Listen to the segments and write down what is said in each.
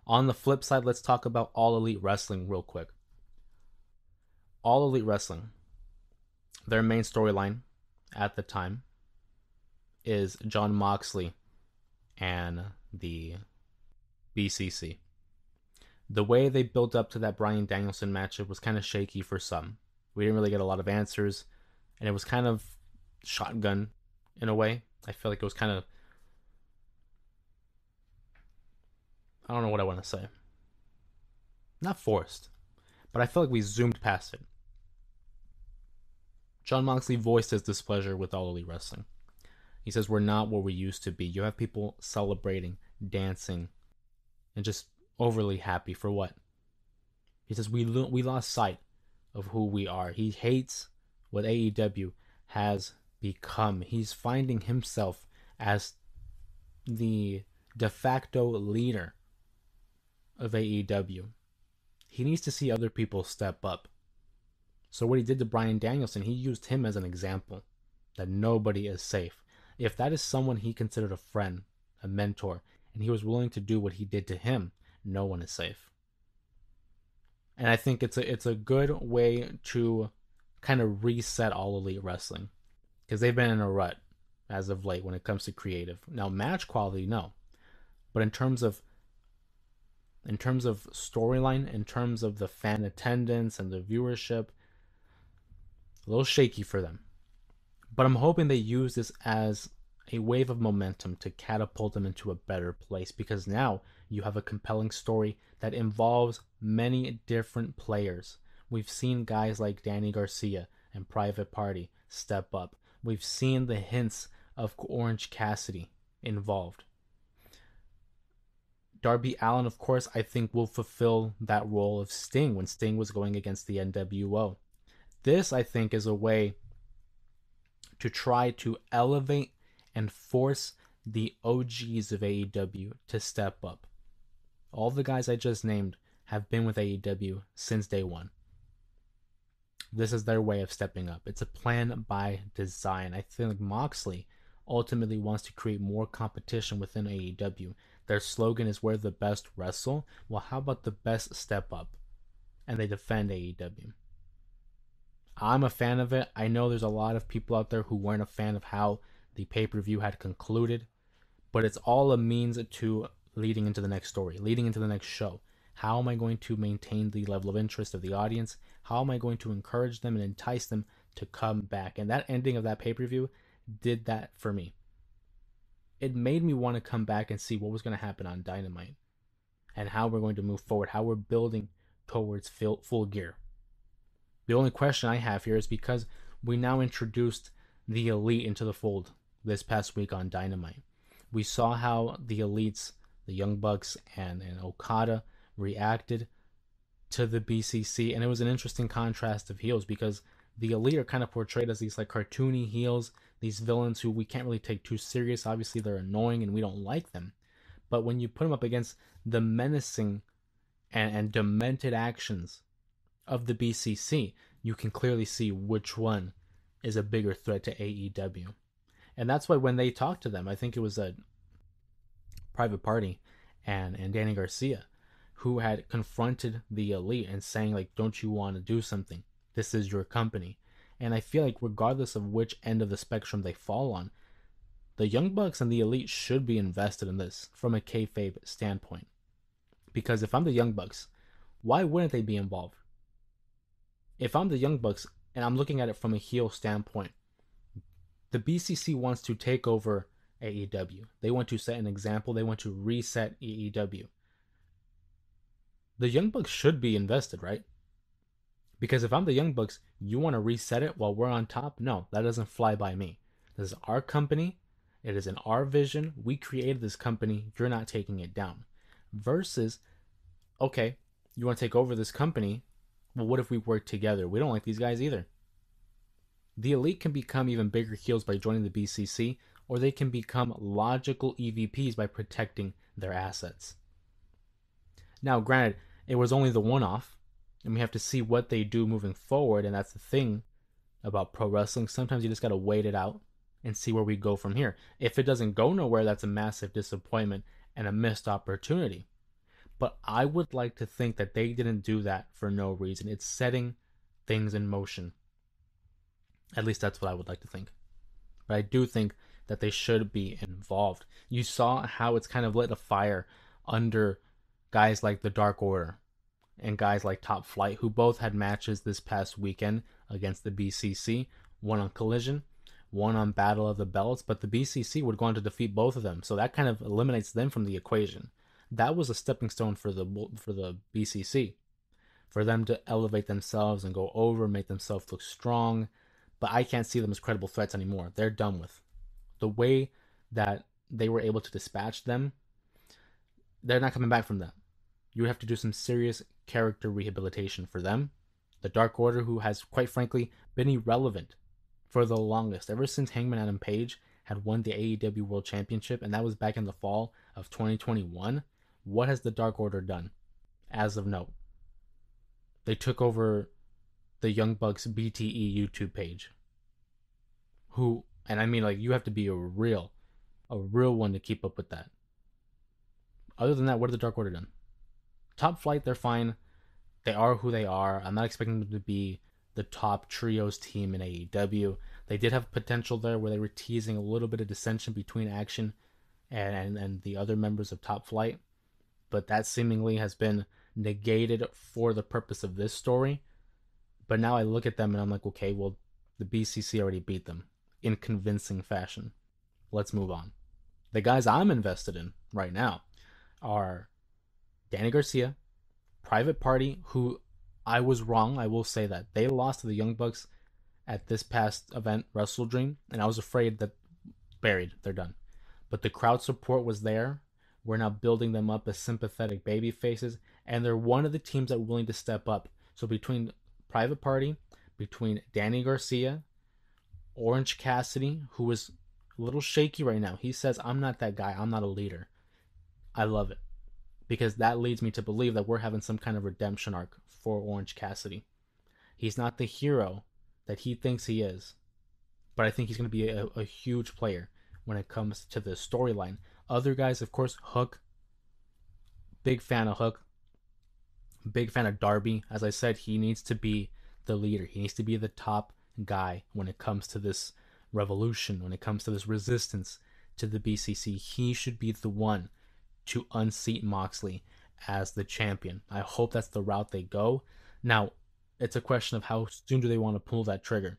On the flip side, let's talk about All Elite Wrestling real quick. All Elite Wrestling, their main storyline at the time is John Moxley and the BCC. The way they built up to that Bryan Danielson matchup was kind of shaky for some. We didn't really get a lot of answers, and it was kind of shotgun in a way. I feel like it was kind of, I don't know what I want to say. Not forced, but I feel like we zoomed past it. John Moxley voiced his displeasure with All Elite Wrestling. He says, we're not where we used to be. You have people celebrating, dancing, and just overly happy for what? He says, we lost sight of who we are. He hates what AEW has become. He's finding himself as the de facto leader of AEW. He needs to see other people step up. So what he did to Bryan Danielson, he used him as an example that nobody is safe. If that is someone he considered a friend, a mentor, and he was willing to do what he did to him, no one is safe. And I think it's a good way to kind of reset All Elite Wrestling, because they've been in a rut as of late when it comes to creative. Now match quality, no, but in terms of storyline, in terms of the fan attendance and the viewership, a little shaky for them. But I'm hoping they use this as a wave of momentum to catapult them into a better place, because now you have a compelling story that involves many different players. We've seen guys like Danny Garcia and Private Party step up. We've seen the hints of Orange Cassidy involved. Darby Allin, of course, I think will fulfill that role of Sting when Sting was going against the NWO. This, I think, is a way to try to elevate and force the OGs of AEW to step up. All the guys I just named have been with AEW since day one. This is their way of stepping up. It's a plan by design. I think Moxley ultimately wants to create more competition within AEW. Their slogan is where the best wrestle. Well, how about the best step up? And they defend AEW. I'm a fan of it. I know there's a lot of people out there who weren't a fan of how the pay-per-view had concluded, but it's all a means to leading into the next story, leading into the next show. How am I going to maintain the level of interest of the audience? How am I going to encourage them and entice them to come back? And that ending of that pay-per-view did that for me. It made me want to come back and see what was going to happen on Dynamite and how we're going to move forward, how we're building towards full gear. The only question I have here is because we now introduced the Elite into the fold this past week on Dynamite. We saw how the Elites, the Young Bucks, and Okada reacted to the BCC, and it was an interesting contrast of heels because the Elite are kind of portrayed as these like cartoony heels, these villains who we can't really take too serious. Obviously, they're annoying and we don't like them. But when you put them up against the menacing and demented actions of the BCC, you can clearly see which one is a bigger threat to AEW. And that's why when they talked to them, I think it was a Private Party and Danny Garcia who had confronted the Elite and saying like, don't you want to do something? This is your company. And I feel like regardless of which end of the spectrum they fall on, the Young Bucks and the Elite should be invested in this from a kayfabe standpoint. Because if I'm the Young Bucks, why wouldn't they be involved? If I'm the Young Bucks and I'm looking at it from a heel standpoint, the BCC wants to take over AEW. They want to set an example. They want to reset AEW. The Young Bucks should be invested, right? Because if I'm the Young Bucks, you want to reset it while we're on top? No, that doesn't fly by me. This is our company. It is in our vision. We created this company. You're not taking it down. Versus, okay, you want to take over this company. Well, what if we work together? We don't like these guys either. The Elite can become even bigger heels by joining the BCC, or they can become logical EVPs by protecting their assets. Now, granted, it was only the one-off, and we have to see what they do moving forward, and that's the thing about pro wrestling. Sometimes you just got to wait it out and see where we go from here. If it doesn't go nowhere, that's a massive disappointment and a missed opportunity. But I would like to think that they didn't do that for no reason. It's setting things in motion. At least that's what I would like to think. But I do think that they should be involved. You saw how it's kind of lit a fire under guys like the Dark Order and guys like Top Flight, who both had matches this past weekend against the BCC, one on Collision, one on Battle of the Belts, but the BCC would go on to defeat both of them, so that kind of eliminates them from the equation. That was a stepping stone for the BCC, for them to elevate themselves and go over, make themselves look strong. But I can't see them as credible threats anymore. They're done with. The way that they were able to dispatch them, they're not coming back from that. You would have to do some serious character rehabilitation for them. The Dark Order, who has, quite frankly, been irrelevant for the longest, ever since Hangman Adam Page had won the AEW World Championship, and that was back in the fall of 2021. What has the Dark Order done as of note? They took over the Young Bucks BTE YouTube page. Who, and I mean, like, you have to be a real one to keep up with that. Other than that, what have the Dark Order done? Top Flight, they're fine. They are who they are. I'm not expecting them to be the top trios team in AEW. They did have potential there where they were teasing a little bit of dissension between Action and the other members of Top Flight, but that seemingly has been negated for the purpose of this story. But now I look at them and I'm like, okay, well, the BCC already beat them in convincing fashion. Let's move on. The guys I'm invested in right now are Danny Garcia, Private Party, who I was wrong. I will say that. They lost to the Young Bucks at this past event, Wrestle Dream, and I was afraid that buried. They're done. But the crowd support was there. We're now building them up as sympathetic baby faces, and they're one of the teams that are willing to step up. So between Private Party, between Danny Garcia, Orange Cassidy, who is a little shaky right now. He says, I'm not that guy. I'm not a leader. I love it. Because that leads me to believe that we're having some kind of redemption arc for Orange Cassidy. He's not the hero that he thinks he is. But I think he's going to be a huge player when it comes to the storyline. Other guys, of course, Hook. Big fan of Hook. Big fan of Darby. As I said, he needs to be the leader. He needs to be the top guy when it comes to this revolution, when it comes to this resistance to the BCC. He should be the one to unseat Moxley as the champion. I hope that's the route they go. Now, it's a question of how soon do they want to pull that trigger,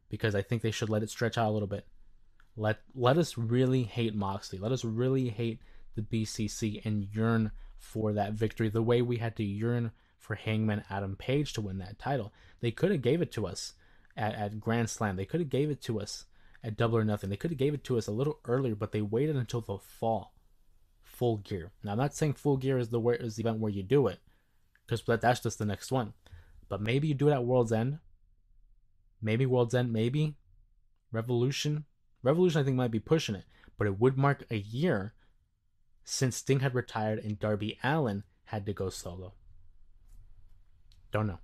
because I think they should let it stretch out a little bit. Let us really hate Moxley. Let us really hate the BCC and yearn for that victory the way we had to yearn for Hangman Adam Page to win that title. They could have gave it to us at Grand Slam. They could have gave it to us at Double or Nothing. They could have gave it to us a little earlier, but they waited until the fall. Full Gear. Now, I'm not saying Full Gear is the event where you do it, because that's just the next one. But maybe you do it at World's End. Maybe World's End. Maybe Revolution. Revolution, I think, might be pushing it, but it would mark a year since Sting had retired and Darby Allin had to go solo. Don't know.